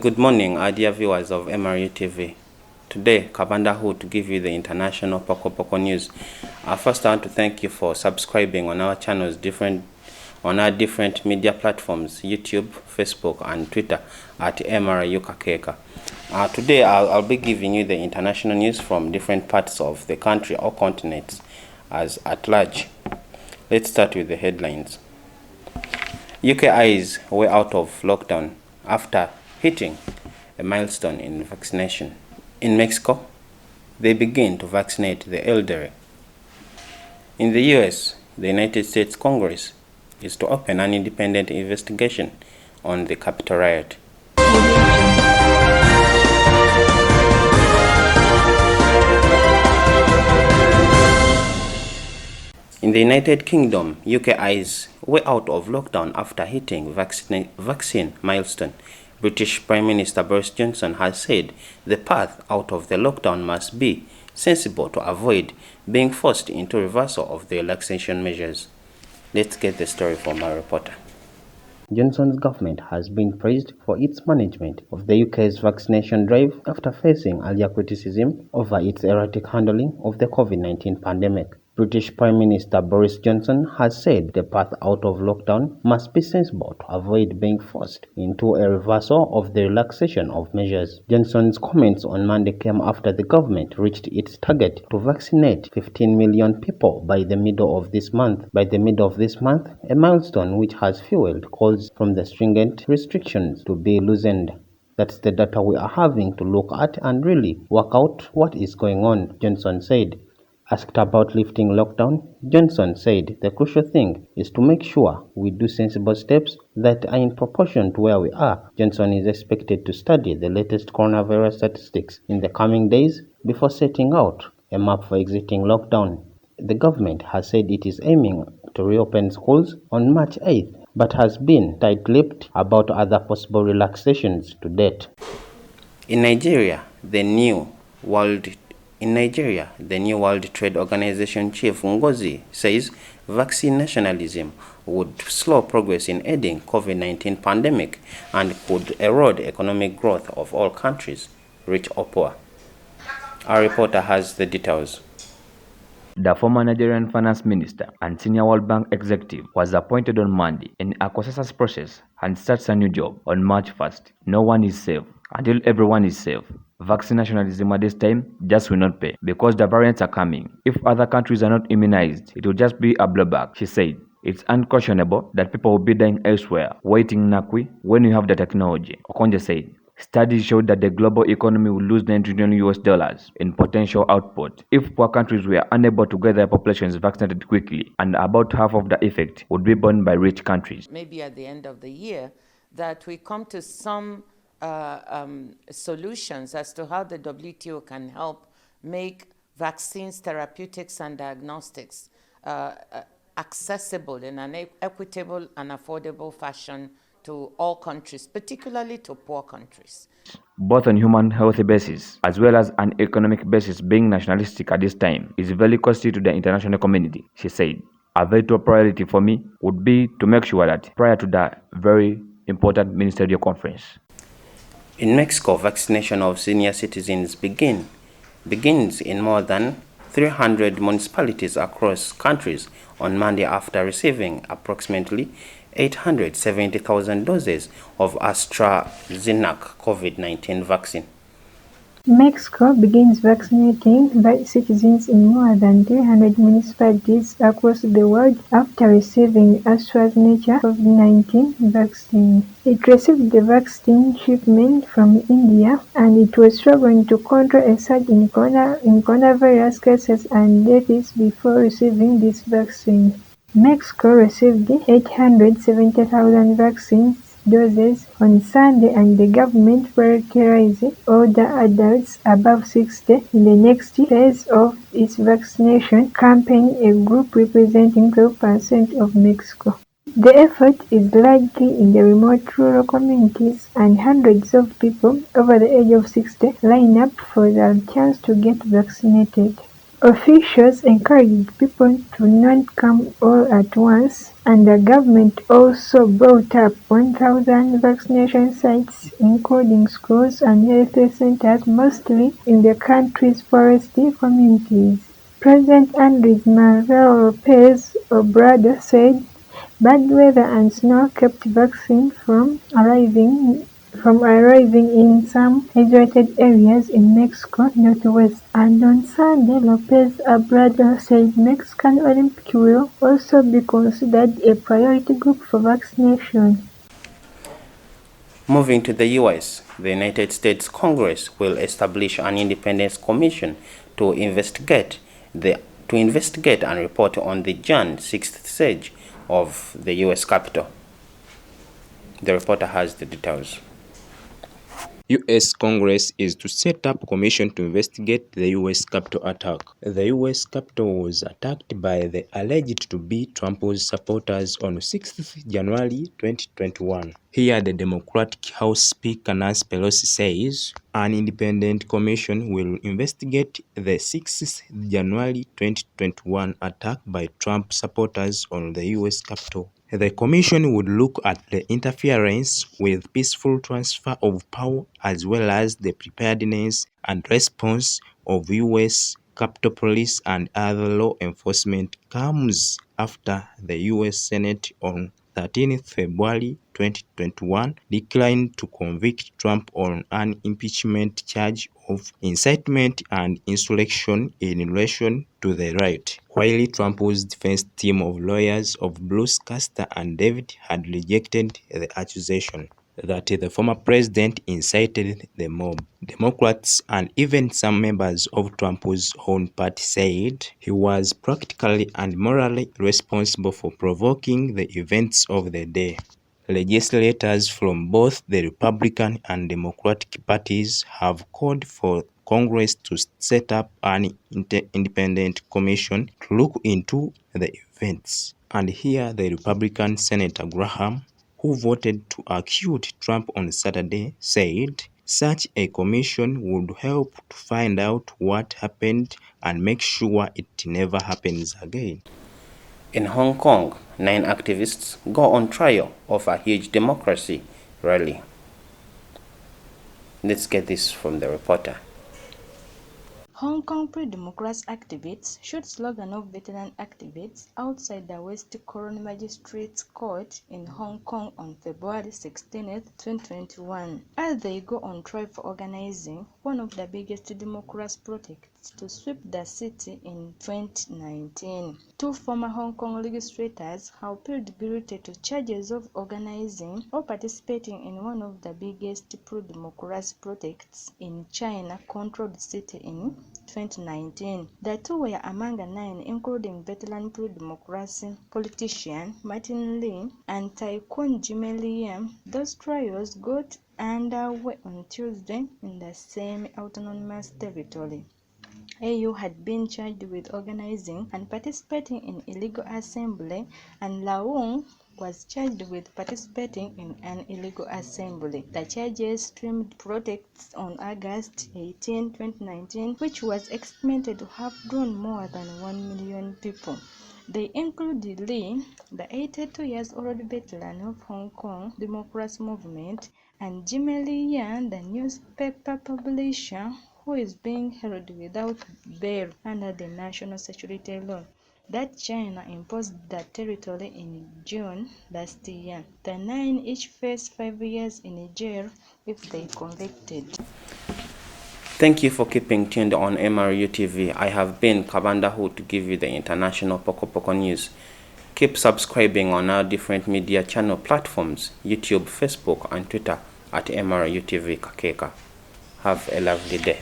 Good morning, our dear viewers of MRU TV. Today, Kabanda here to give you the international Poko Poko news. First, I want to thank you for subscribing on our channels, on our different media platforms, YouTube, Facebook, and Twitter at MRU Kakeka. Today, I'll be giving you the international news from different parts of the country or continents as at large. Let's start with the headlines. UK eyes way out of lockdown after hitting a milestone in vaccination. In Mexico, they begin to vaccinate the elderly. In the US, the United States Congress is to open an independent investigation on the Capitol riot. In the United Kingdom, UK eyes way out of lockdown after hitting vaccine milestone. British Prime Minister Boris Johnson has said the path out of the lockdown must be sensible to avoid being forced into reversal of the relaxation measures. Let's get the story from our reporter. Johnson's government has been praised for its management of the UK's vaccination drive after facing earlier criticism over its erratic handling of the COVID-19 pandemic. British Prime Minister Boris Johnson has said the path out of lockdown must be sensible to avoid being forced into a reversal of the relaxation of measures. Johnson's comments on Monday came after the government reached its target to vaccinate 15 million people by the middle of this month. A milestone which has fueled calls from the stringent restrictions to be loosened. That's the data we are having to look at and really work out what is going on, Johnson said. Asked about lifting lockdown, Johnson said the crucial thing is to make sure we do sensible steps that are in proportion to where we are. Johnson is expected to study the latest coronavirus statistics in the coming days before setting out a map for exiting lockdown. The government has said it is aiming to reopen schools on March 8th, but has been tight-lipped about other possible relaxations to date. In Nigeria, the new World Trade Organization chief Ngozi says vaccine nationalism would slow progress in ending COVID-19 pandemic and could erode economic growth of all countries, rich or poor. Our reporter has the details. The former Nigerian finance minister and senior World Bank executive was appointed on Monday in a consensus process and starts a new job on March 1st. No one is safe until everyone is safe. Vaccine nationalism at this time just will not pay because the variants are coming. If other countries are not immunized, it will just be a blowback, she said. It's unquestionable that people will be dying elsewhere, waiting Nakwi when you have the technology, Okonjo said. Studies showed that the global economy will lose $9 trillion in potential output if poor countries were unable to get their populations vaccinated quickly, and about half of the effect would be borne by rich countries. Maybe at the end of the year that we come to some solutions as to how the WTO can help make vaccines, therapeutics, and diagnostics accessible in an equitable and affordable fashion to all countries, particularly to poor countries. Both on human health basis as well as an economic basis, being nationalistic at this time is very costly to the international community, she said. A very top priority for me would be to make sure that prior to the very important ministerial conference. In Mexico, vaccination of senior citizens begins in more than 300 municipalities across countries on Monday after receiving approximately 870,000 doses of AstraZeneca COVID-19 vaccine. Mexico begins vaccinating citizens in more than 300 municipalities across the world after receiving AstraZeneca COVID-19 vaccine. It received the vaccine shipment from India, and it was struggling to control a surge in coronavirus cases and deaths before receiving this vaccine. Mexico received 870,000 vaccine doses on Sunday, and the government prioritized older adults above 60 in the next phase of its vaccination campaign, a group representing 12% of Mexico. The effort is largely in the remote rural communities, and hundreds of people over the age of 60 line up for the chance to get vaccinated. Officials encouraged people to not come all at once, and the government also brought up 1,000 vaccination sites, including schools and health centers, mostly in the country's foresty communities. President Andres Manuel Lopez Obrador said bad weather and snow kept vaccine from arriving in some isolated areas in Mexico Northwest. And on Sunday, Lopez Obrador said Mexican Olympic will also be considered a priority group for vaccination. Moving to the U.S., the United States Congress will establish an independent commission to investigate and report on the Jan 6th siege of the U.S. Capitol. The reporter has the details. U.S. Congress is to set up a commission to investigate the U.S. Capitol attack. The U.S. Capitol was attacked by the alleged to be Trump's supporters on 6th January 2021. Here, the Democratic House Speaker Nancy Pelosi says an independent commission will investigate the 6th January 2021 attack by Trump supporters on the U.S. Capitol. The commission would look at the interference with peaceful transfer of power as well as the preparedness and response of U.S. Capitol Police and other law enforcement comes after the U.S. Senate on 13th February 2021 declined to convict Trump on an impeachment charge of incitement and insurrection in relation to the riot. While Trump's defense team of lawyers of Bruce Castor and David had rejected the accusation that the former president incited the mob. Democrats and even some members of Trump's own party said he was practically and morally responsible for provoking the events of the day. Legislators from both the Republican and Democratic parties have called for Congress to set up an independent commission to look into the events. And here the Republican Senator Graham, who voted to acquit Trump on Saturday, said such a commission would help to find out what happened and make sure it never happens again. In Hong Kong, 9 activists go on trial of a huge democracy rally. Let's get this from the reporter. Hong Kong pro-democracy activists shoot slogan of veteran activists outside the West Kowloon Magistrates Court in Hong Kong on February 16, 2021, as they go on trial for organizing one of the biggest democracy protests to sweep the city in 2019. 2 former Hong Kong legislators have pleaded guilty to charges of organizing or participating in one of the biggest pro-democracy protests in China-controlled city in 2019. The 2 were among the 9, including veteran pro-democracy politician Martin Lee and Tycoon Jimmy Liam. Those trials got underway on Tuesday in the same autonomous territory. AU had been charged with organizing and participating in illegal assembly, and Laung was charged with participating in an illegal assembly. The charges stemmed protests on August 18, 2019, which was estimated to have drawn more than 1 million people. They include Lee, the 82-year-old veteran of Hong Kong democracy movement, and Jimmy Lee Yan, the newspaper publisher, who is being held without bail under the national security law that China imposed the territory in June last year. The 9 each face 5 years in jail if they convicted. Thank you for keeping tuned on MRU TV. I have been Kabanda to give you the international Poko Poko news. Keep subscribing on our different media channel platforms, YouTube, Facebook, and Twitter at MRU TV Kakeka. Have a lovely day.